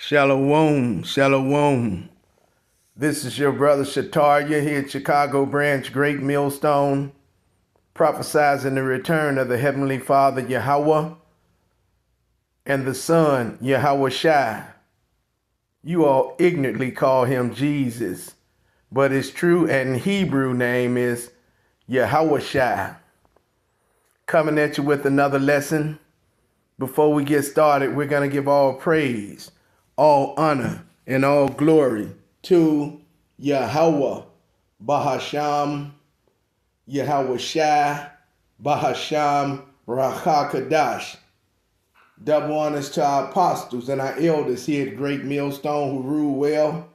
Shalom, shalom. This is your brother Shataria here at Chicago Branch Great Millstone, prophesizing the return of the Heavenly Father Yahweh and the Son Yahweh Shai. You all ignorantly call him Jesus, but his true and Hebrew name is Yahweh Shai. Coming at you with another lesson. Before we get started, we're going to give all praise, all honor, and all glory to Yahweh, Bahasham, Yahweh Shai, Bahasham, Rakakadash. Double honors to our apostles and our elders here at Great Millstone who rule well.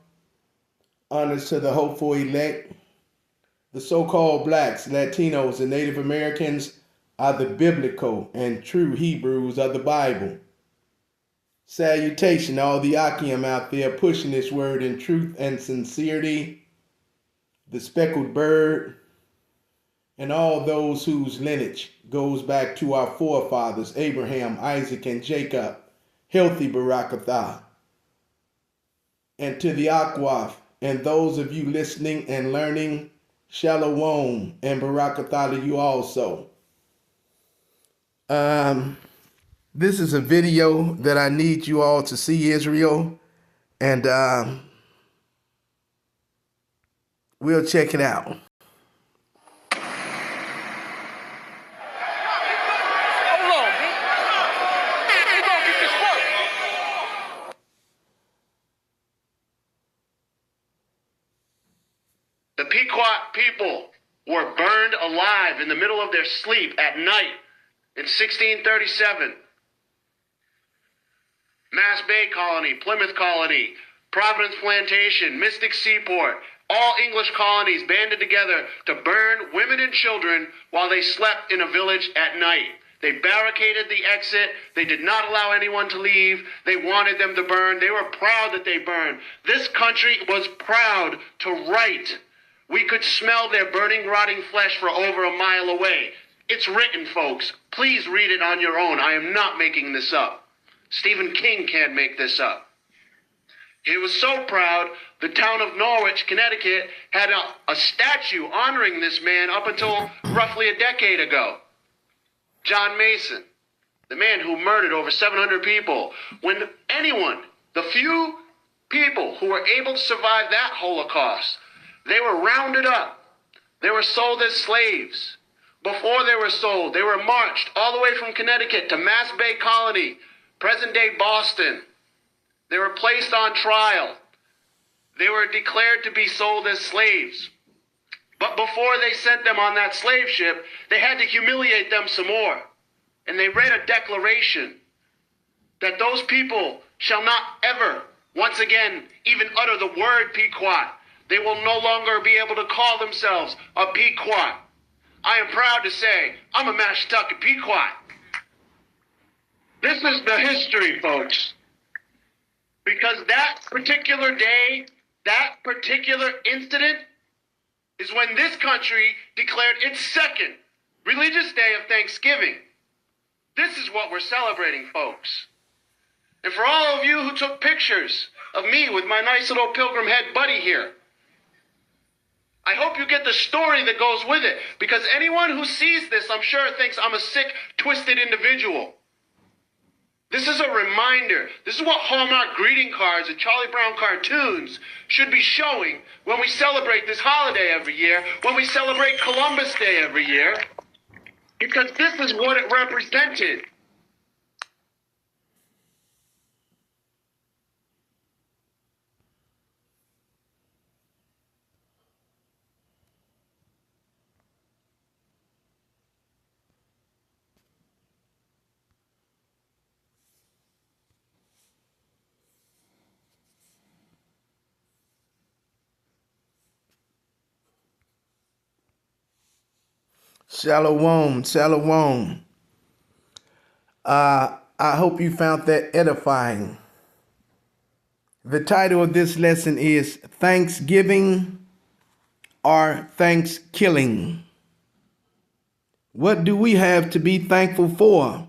Honors to the hopeful elect. The so-called blacks, Latinos, and Native Americans are the biblical and true Hebrews of the Bible. Salutation to all the Akim out there pushing this word in truth and sincerity, the speckled bird, and all those whose lineage goes back to our forefathers, Abraham, Isaac, and Jacob, healthy Barakatah. And to the Akwaf, and those of you listening and learning, Shalom and Barakatah to you also. This is a video that I need you all to see, Israel, and we'll check it out. The Pequot people were burned alive in the middle of their sleep at night in 1637. Mass Bay Colony, Plymouth Colony, Providence Plantation, Mystic Seaport, all English colonies banded together to burn women and children while they slept in a village at night. They barricaded the exit. They did not allow anyone to leave. They wanted them to burn. They were proud that they burned. This country was proud to write. We could smell their burning, rotting flesh for over a mile away. It's written, folks. Please read it on your own. I am not making this up. Stephen King can't make this up. He was so proud, the town of Norwich, Connecticut, had a statue honoring this man up until roughly a decade ago. John Mason, the man who murdered over 700 people. When anyone, the few people who were able to survive that Holocaust, they were rounded up. They were sold as slaves. Before they were sold, they were marched all the way from Connecticut to Mass Bay Colony, present-day Boston. They were placed on trial. They were declared to be sold as slaves. But before they sent them on that slave ship, they had to humiliate them some more. And they read a declaration that those people shall not ever, once again, even utter the word Pequot. They will no longer be able to call themselves a Pequot. I am proud to say I'm a Mashantucket Pequot. This is the history, folks. Because that particular day, that particular incident is when this country declared its second religious day of Thanksgiving. This is what we're celebrating, folks. And for all of you who took pictures of me with my nice little pilgrim head buddy here, I hope you get the story that goes with it, because anyone who sees this, I'm sure, thinks I'm a sick, twisted individual. This is a reminder. This is what Hallmark greeting cards and Charlie Brown cartoons should be showing when we celebrate this holiday every year, when we celebrate Columbus Day every year, because this is what it represented. Shalom, shalom. I hope you found that edifying. The title of this lesson is Thanksgiving or Thanks-killing. What do we have to be thankful for?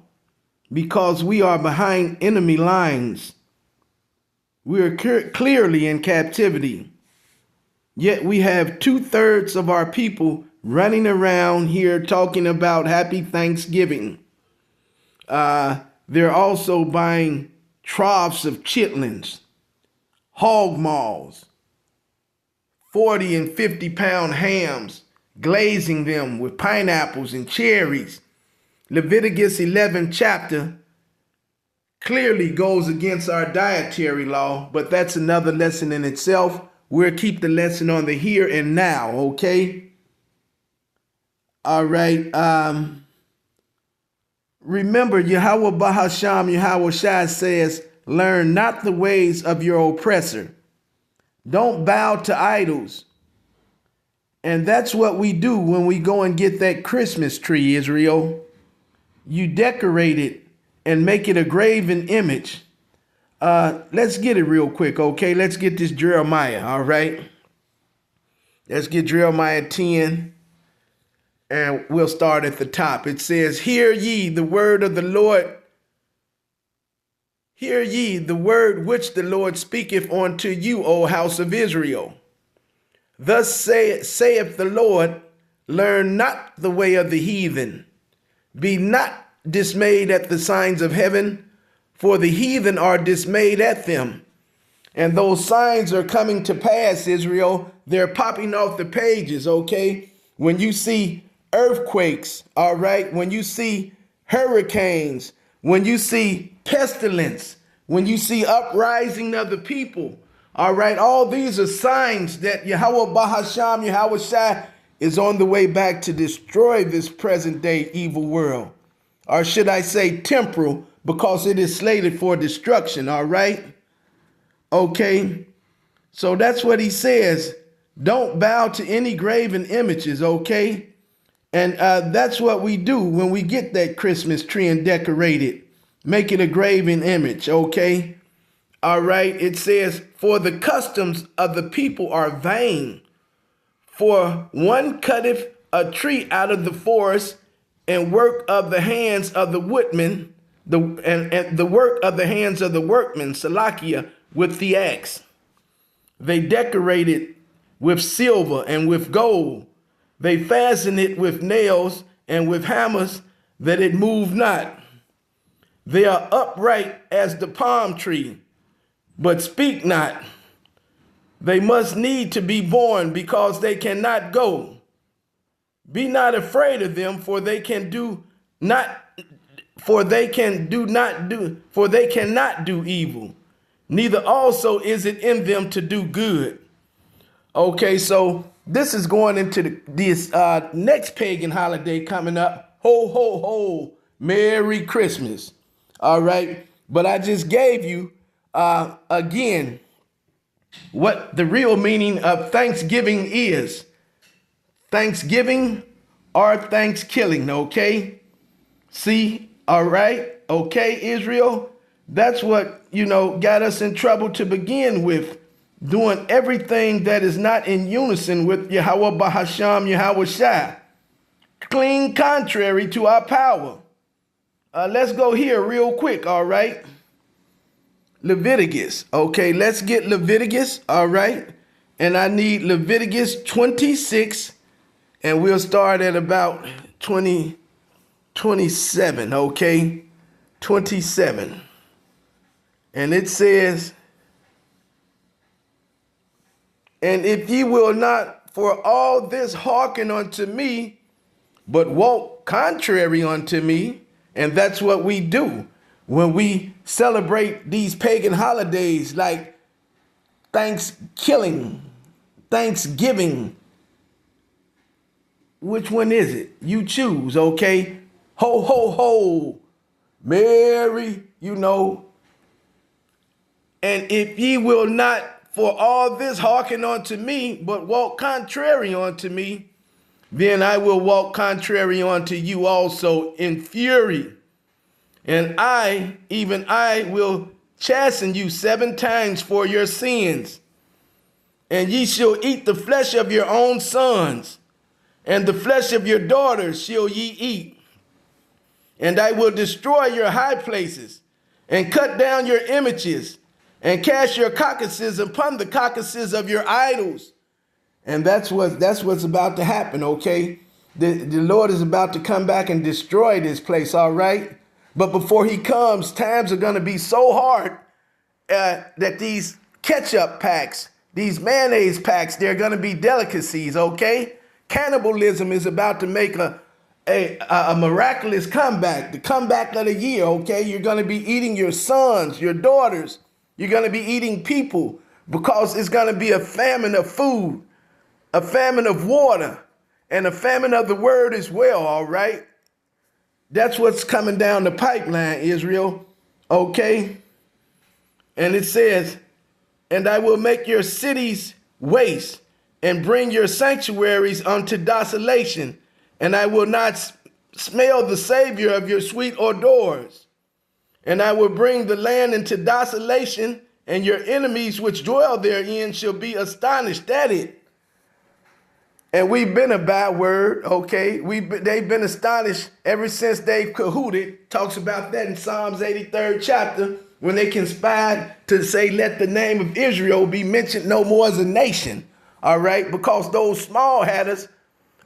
Because we are behind enemy lines. We are clearly in captivity. Yet we have 2/3 of our people running around here talking about happy Thanksgiving. They're also buying troughs of chitlins, hog maws, 40 and 50-pound hams, glazing them with pineapples and cherries. Leviticus 11 chapter clearly goes against our dietary law, but that's another lesson in itself. We'll keep the lesson on the here and now, okay? All right. Remember, Yahweh Bahasham, Yahweh Shai says, learn not the ways of your oppressor. Don't bow to idols. And that's what we do when we go and get that Christmas tree, Israel. You decorate it and make it a graven image. Let's get it real quick, okay? Let's get this Jeremiah, all right? Let's get Jeremiah 10. And we'll start at the top. It says, hear ye the word of the Lord. Hear ye the word which the Lord speaketh unto you, O house of Israel. Thus saith the Lord, learn not the way of the heathen. Be not dismayed at the signs of heaven, for the heathen are dismayed at them. And those signs are coming to pass, Israel. They're popping off the pages, okay? When you see earthquakes, all right, when you see hurricanes, when you see pestilence, when you see uprising of the people, all right, all these are signs that Yahweh Bahasham, Yahweh Shai is on the way back to destroy this present day evil world. Or should I say temporal, because it is slated for destruction, all right? Okay, so that's what he says. Don't bow to any graven images, okay? And that's what we do when we get that Christmas tree and decorate it. Make it a graven image, okay? All right, it says, for the customs of the people are vain. For one cutteth a tree out of the forest, and work of the hands of the woodman, and the work of the hands of the workman, Salakia, with the axe. They decorate it with silver and with gold. They fasten it with nails and with hammers, that it move not. They are upright as the palm tree, but speak not. They must need to be born, because they cannot go. Be not afraid of them, for they cannot do evil. Neither also is it in them to do good. Okay, so this is going into this next pagan holiday coming up. Ho, ho, ho. Merry Christmas. All right. But I just gave you, again, what the real meaning of Thanksgiving is. Thanksgiving or thanks-killing, okay? See? All right. Okay, Israel? That's what, got us in trouble to begin with. Doing everything that is not in unison with Yahweh Bahasham, Yahweh Shai. Clean contrary to our power. Let's go here real quick, all right? Leviticus. Okay, let's get Leviticus, all right? And I need Leviticus 26, and we'll start at about 27, okay? 27. And it says, and if ye will not for all this hearken unto me, but walk contrary unto me, and that's what we do when we celebrate these pagan holidays like Thanksgiving. Which one is it? You choose, okay? Ho, ho, ho. Merry, And if ye will not for all this hearken unto me, but walk contrary unto me, then I will walk contrary unto you also in fury. And I, even I, will chasten you 7 times for your sins. And ye shall eat the flesh of your own sons, and the flesh of your daughters shall ye eat. And I will destroy your high places, and cut down your images, and cast your carcasses upon the carcasses of your idols. And that's what's about to happen, okay? The Lord is about to come back and destroy this place, all right? But before he comes, times are going to be so hard that these ketchup packs, these mayonnaise packs, they're going to be delicacies, okay? Cannibalism is about to make a miraculous comeback, the comeback of the year, okay? You're going to be eating your sons, your daughters. You're going to be eating people because it's going to be a famine of food, a famine of water, and a famine of the word as well, all right? That's what's coming down the pipeline, Israel, okay? And it says, and I will make your cities waste and bring your sanctuaries unto desolation, and I will not smell the savior of your sweet odors. And I will bring the land into desolation, and your enemies which dwell therein shall be astonished at it. And we've been a bad word, okay? They've been astonished ever since they've cahooted. Talks about that in Psalms 83rd chapter, when they conspired to say, let the name of Israel be mentioned no more as a nation, all right? Because those small hatters,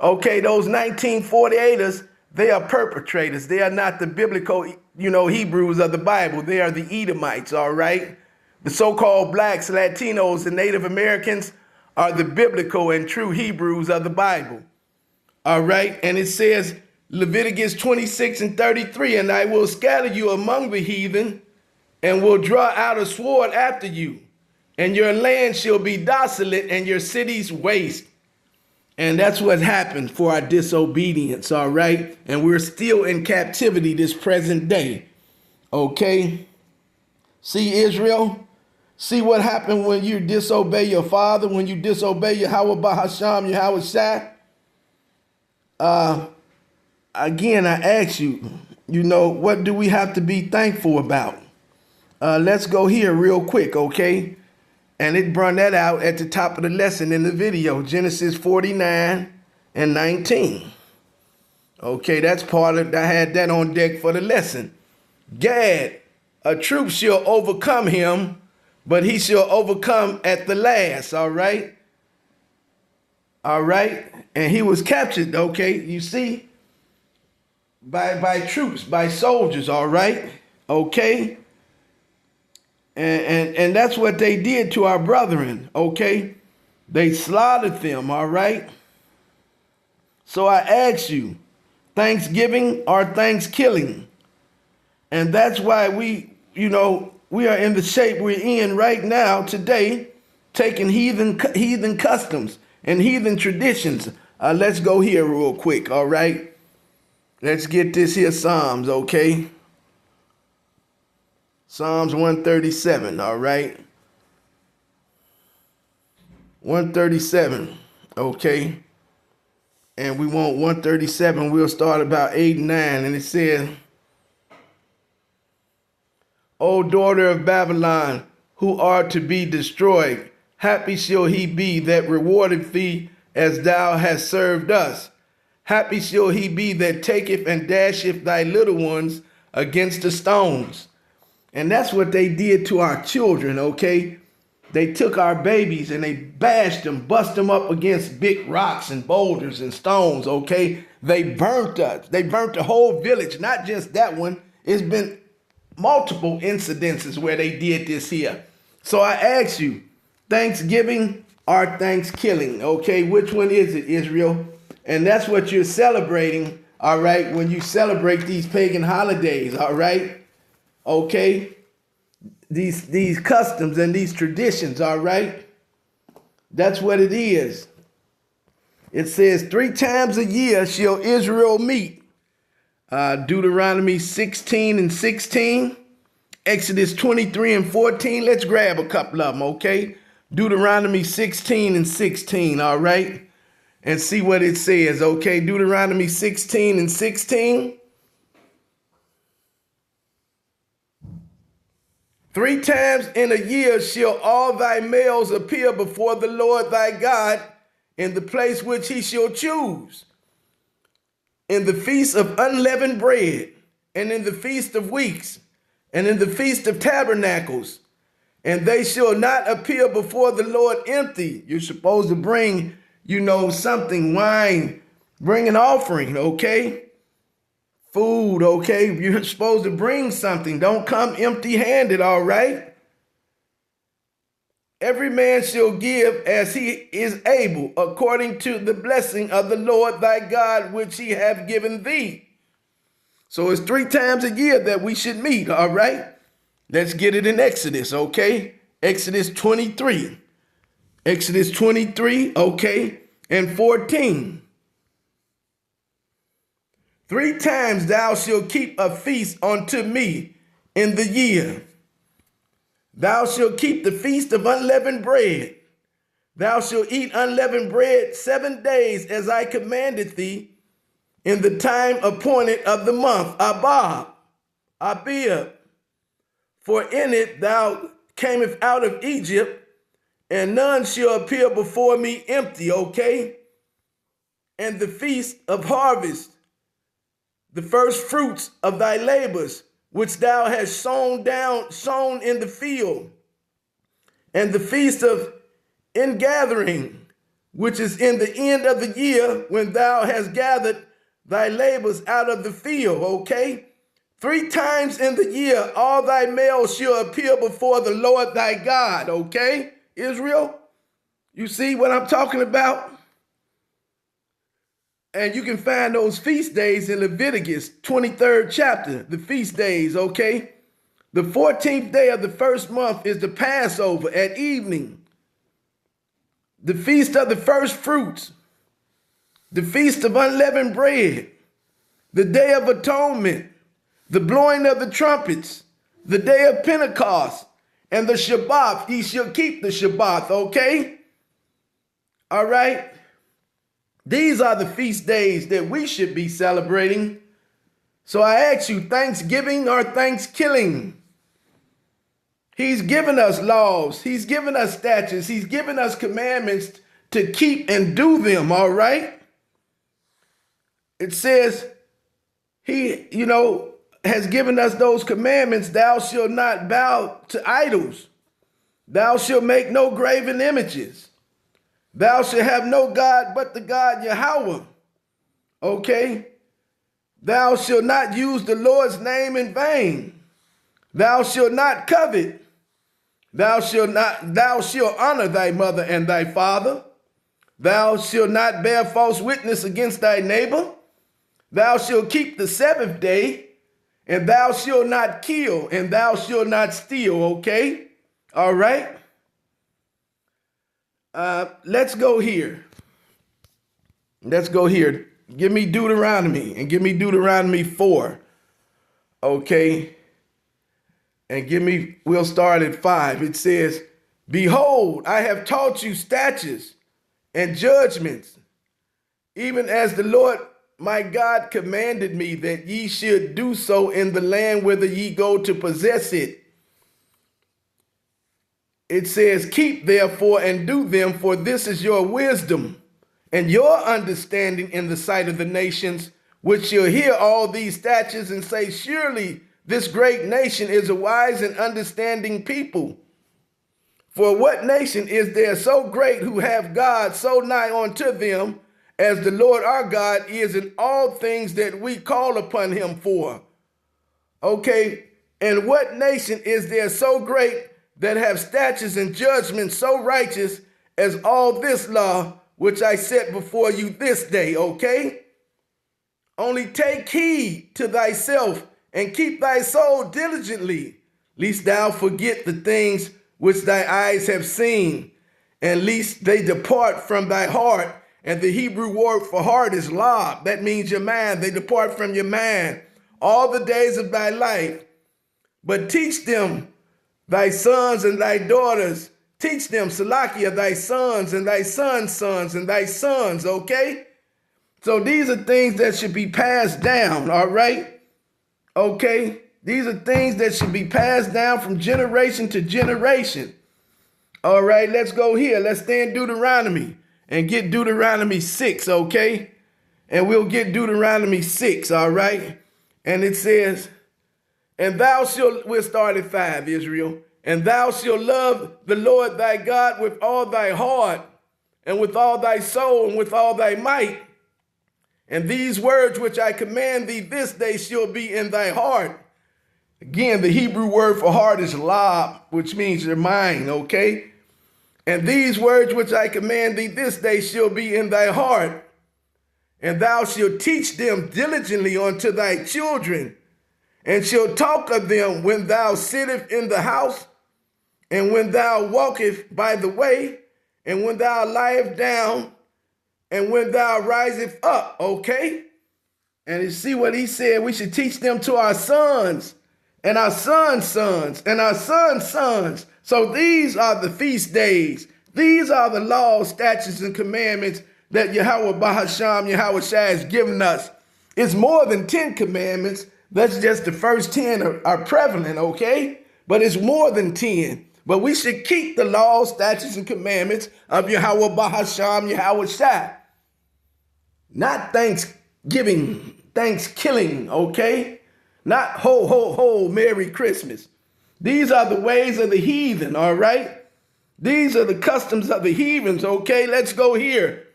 okay, those 1948ers, they are perpetrators. They are not the biblical, Hebrews of the Bible. They are the Edomites, all right? The so-called blacks, Latinos, and Native Americans are the biblical and true Hebrews of the Bible. All right. And it says, Leviticus 26:33, and I will scatter you among the heathen and will draw out a sword after you, and your land shall be desolate and your cities waste. And that's what happened for our disobedience. All right. And we're still in captivity this present day. Okay. See, Israel? See what happened when you disobey your father, when you disobey Yahweh Bahasham, Yahweh Shai? Again, I ask you, what do we have to be thankful about? Let's go here real quick, okay? And it brought that out at the top of the lesson in the video, Genesis 49:19. Okay, that's part of, I had that on deck for the lesson. Gad, a troop shall overcome him, but he shall overcome at the last, all right? All right? And he was captured, okay? You see? By troops, by soldiers, all right? Okay? And that's what they did to our brethren, okay? They slaughtered them, all right? So I ask you, thanksgiving or thanksgiving? And that's why we are in the shape we're in right now today, taking heathen customs and heathen traditions. Let's go here real quick, all right? Let's get this here Psalms, okay? Psalms 137, all right? 137, okay? And we want 137, we'll start about 8 and 9, and it says, O daughter of Babylon, who art to be destroyed, happy shall he be that rewardeth thee as thou hast served us. Happy shall he be that taketh and dasheth thy little ones against the stones. And that's what they did to our children, okay? They took our babies and they bashed them, bust them up against big rocks and boulders and stones, okay? They burnt us. They burnt the whole village, not just that one. It's been multiple incidences where they did this here. So I ask you, thanksgiving or thanksgiving, okay? Which one is it, Israel? And that's what you're celebrating, all right, when you celebrate these pagan holidays, all right? Okay? These customs and these traditions, all right? That's what it is. It says 3 times a year shall Israel meet. Deuteronomy 16:16, Exodus 23:14. Let's grab a couple of them, okay? Deuteronomy 16:16, all right? And see what it says, okay? Deuteronomy 16:16. 3 times in a year shall all thy males appear before the Lord thy God in the place which he shall choose, in the feast of unleavened bread, and in the feast of weeks, and in the feast of tabernacles, And they shall not appear before the Lord empty. You're supposed to bring, something, wine, bring an offering, okay? Food, okay? You're supposed to bring something. Don't come empty-handed, all right? Every man shall give as he is able, according to the blessing of the Lord thy God, which he hath given thee. So it's 3 times a year that we should meet, all right? Let's get it in Exodus, okay? Exodus 23. Exodus 23, okay, and 14. 3 times thou shalt keep a feast unto me in the year. Thou shalt keep the feast of unleavened bread. Thou shalt eat unleavened bread 7 days as I commanded thee in the time appointed of the month, Abib. For in it thou camest out of Egypt, and none shall appear before me empty, okay? And the feast of harvest, the first fruits of thy labors, which thou hast sown in the field, and the feast of ingathering, which is in the end of the year, when thou hast gathered thy labors out of the field, okay? 3 times in the year, all thy males shall appear before the Lord thy God, okay, Israel? You see what I'm talking about? And you can find those feast days in Leviticus 23rd chapter, the feast days, okay? The 14th day of the first month is the Passover at evening. The feast of the first fruits, the feast of unleavened bread, the day of atonement, the blowing of the trumpets, the day of Pentecost, and the Shabbat. Ye shall keep the Shabbat, okay? All right? These are the feast days that we should be celebrating. So I ask you, Thanksgiving or Thanksgiving? He's given us laws. He's given us statutes. He's given us commandments to keep and do them, all right? It says he, has given us those commandments. Thou shalt not bow to idols. Thou shalt make no graven images. Thou shalt have no God but the God Yahweh. Okay? Thou shalt not use the Lord's name in vain. Thou shalt not covet. Thou shalt honor thy mother and thy father. Thou shalt not bear false witness against thy neighbor. Thou shalt keep the 7th day, and thou shalt not kill, and thou shalt not steal, okay? All right? Let's go here. Let's go here. Give me Deuteronomy, and give me Deuteronomy 4, okay? And we'll start at 5. It says, Behold, I have taught you statutes and judgments, even as the Lord my God commanded me, that ye should do so in the land whither ye go to possess it. It says, Keep therefore and do them, for this is your wisdom and your understanding in the sight of the nations, which shall hear all these statutes and say, Surely this great nation is a wise and understanding people. For what nation is there so great who have God so nigh unto them, as the Lord our God is in all things that we call upon him for? Okay, and what nation is there so great that have statutes and judgments so righteous as all this law which I set before you this day, okay? Only take heed to thyself and keep thy soul diligently, lest thou forget the things which thy eyes have seen, and lest they depart from thy heart. And the Hebrew word for heart is lab. That means your mind. They depart from your mind all the days of thy life. But teach them thy sons and thy daughters. Teach them, Salakia, thy sons and thy sons' sons and thy sons, okay? So these are things that should be passed down, all right? Okay? These are things that should be passed down from generation to generation. All right, let's go here. Let's stay in Deuteronomy and get Deuteronomy 6, okay? And we'll get Deuteronomy 6, all right? And it says, we'll start at 5, Israel. And thou shalt love the Lord thy God with all thy heart, and with all thy soul, and with all thy might. And these words which I command thee this day shall be in thy heart. Again, the Hebrew word for heart is lab, which means your mind, okay? And these words which I command thee this day shall be in thy heart. And thou shalt teach them diligently unto thy children, and shalt talk of them when thou sittest in the house, and when thou walkest by the way, and when thou liest down, and when thou risest up, okay? And you see what he said, we should teach them to our sons, and our sons' sons, and our sons' sons. So these are the feast days. These are the laws, statutes, and commandments that Yahweh Bahasham, Yahweh Shai has given us. It's more than 10 commandments. That's just the first 10 are prevalent, okay? But it's more than 10. But we should keep the laws, statutes, and commandments of Yahweh Bahasham, Yahweh Shai. Not Thanksgiving, Thanksgiving, okay? Not ho, ho, ho, Merry Christmas. These are the ways of the heathen, all right? These are the customs of the heathens, okay? Let's go here.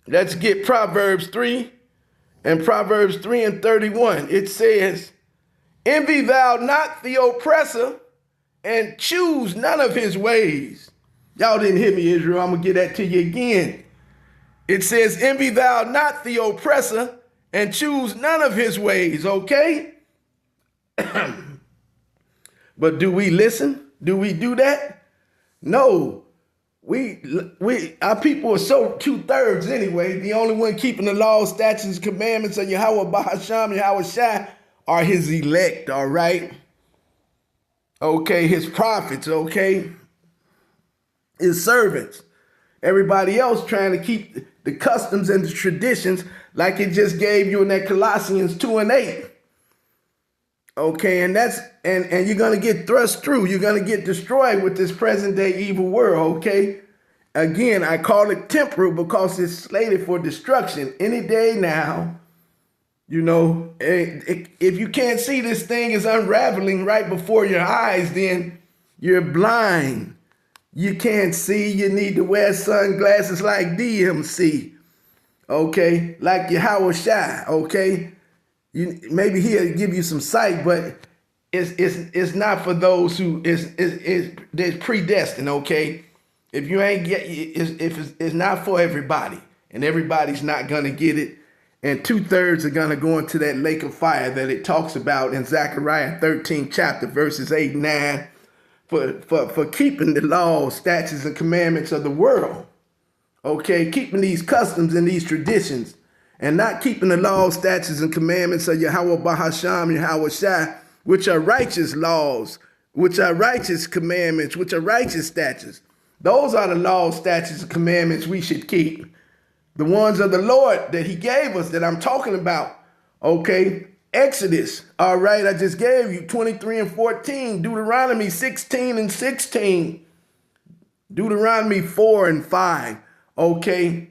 Let's get Proverbs 3 and Proverbs 3 and 31. It says, envy thou not the oppressor, and choose none of his ways. Y'all didn't hear me, Israel. I'm going to get that to you again. It says, envy thou not the oppressor, and choose none of his ways, okay? But do we listen? Do we do that? No. Our people are so 2/3 anyway. The only one keeping the laws, statutes, commandments of Yahweh Bahasham, Yahweh Shai are his elect, all right? Okay, his prophets, okay? His servants. Everybody else trying to keep the customs and the traditions like it just gave you in that Colossians 2 and 8. Okay, and that's and you're gonna get thrust through. You're gonna get destroyed with this present day evil world. Okay, again, I call it temporal because it's slated for destruction any day now. You know, if you can't see this thing is unraveling right before your eyes, then you're blind. You can't see. You need to wear sunglasses like DMC. Okay, like Yahweh Shai. Okay. Maybe he'll give you some sight, but it's not for those who is predestined. Okay, if you ain't get it's not for everybody, and everybody's not gonna get it, and 2/3 are gonna go into that lake of fire that it talks about in Zechariah 13 chapter verses 8 and 9 for keeping the laws, statutes, and commandments of the world. Okay, keeping these customs and these traditions. And not keeping the laws, statutes, and commandments of Yahweh Bahasham, Yahweh Shai, which are righteous laws, which are righteous commandments, which are righteous statutes. Those are the laws, statutes, and commandments we should keep. The ones of the Lord that he gave us that I'm talking about. Okay, Exodus. All right, I just gave you 23 and 14. Deuteronomy 16 and 16. Deuteronomy 4 and 5. Okay.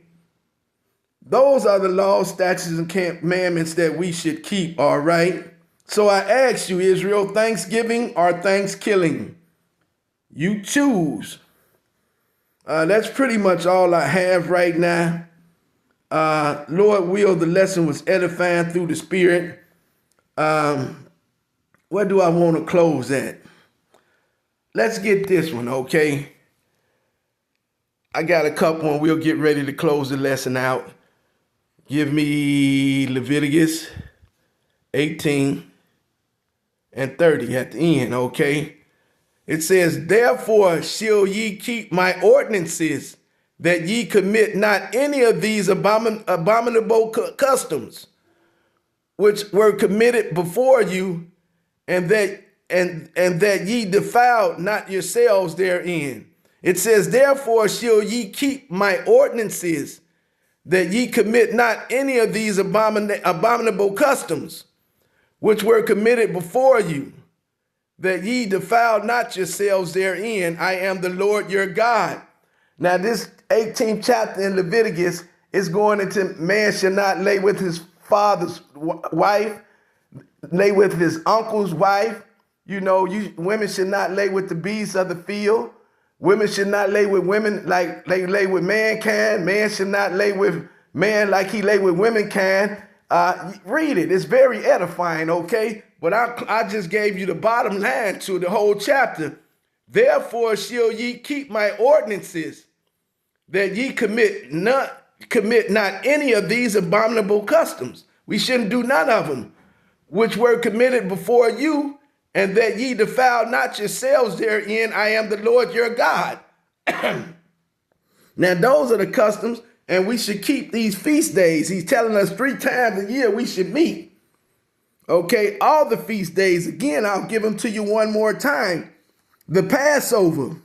Those are the laws, statutes, and commandments that we should keep, all right? So I ask you, Israel, Thanksgiving or Thanksgiving? You choose. That's pretty much all I have right now. Lord will, the lesson was edifying through the Spirit. Where do I want to close at? Let's get this one, okay? I got a couple and we'll get ready to close the lesson out. Give me Leviticus 18 and 30 at the end, okay? It says, therefore shall ye keep my ordinances, that ye commit not any of these abominable customs, which were committed before you, and that ye defiled not yourselves therein. It says, therefore shall ye keep my ordinances, that ye commit not any of these abominable customs, which were committed before you, that ye defile not yourselves therein. I am the Lord your God. Now this 18th chapter in Leviticus is going into man shall not lay with his father's wife, lay with his uncle's wife, You know, women should not lay with the beasts of the field. Women should not lay with women like they lay with man can. Man should not lay with man like he lay with women can. Read it. It's very edifying, okay? But I just gave you the bottom line to the whole chapter. Therefore shall ye keep my ordinances, that ye commit not any of these abominable customs. We shouldn't do none of them, which were committed before you, and that ye defile not yourselves therein. I am the Lord your God. Now, those are the customs, and we should keep these feast days. He's telling us 3 times a year we should meet. Okay, all the feast days. Again, I'll give them to you one more time. The Passover,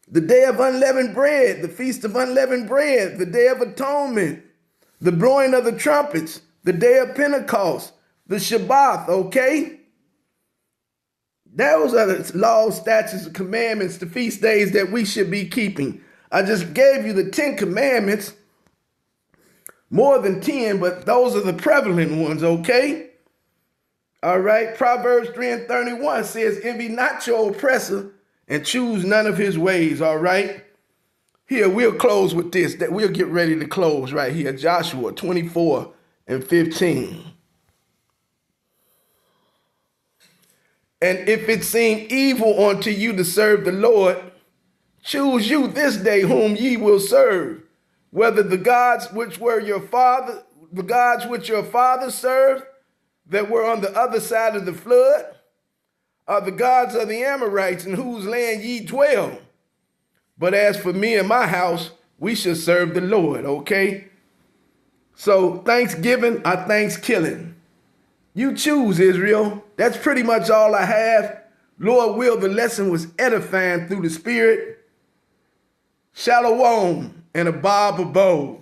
the Day of Unleavened Bread, the Feast of Unleavened Bread, the Day of Atonement, the blowing of the trumpets, the Day of Pentecost, the Shabbat, okay? Those are the laws, statutes, and commandments, the feast days that we should be keeping. I just gave you the 10 commandments, more than 10, but those are the prevalent ones, okay? All right, Proverbs 3:31 says, envy not your oppressor and choose none of his ways, all right? Here, we'll close with this, that we'll get ready to close right here. Joshua 24:15. And if it seem evil unto you to serve the Lord, choose you this day whom ye will serve, whether the gods which your fathers served, that were on the other side of the flood, or the gods of the Amorites in whose land ye dwell. But as for me and my house, we shall serve the Lord, okay? So Thanksgiving or Thanksgiving. You choose, Israel. That's pretty much all I have. Lord will, the lesson was edifying through the Spirit. Shalom and a bob above.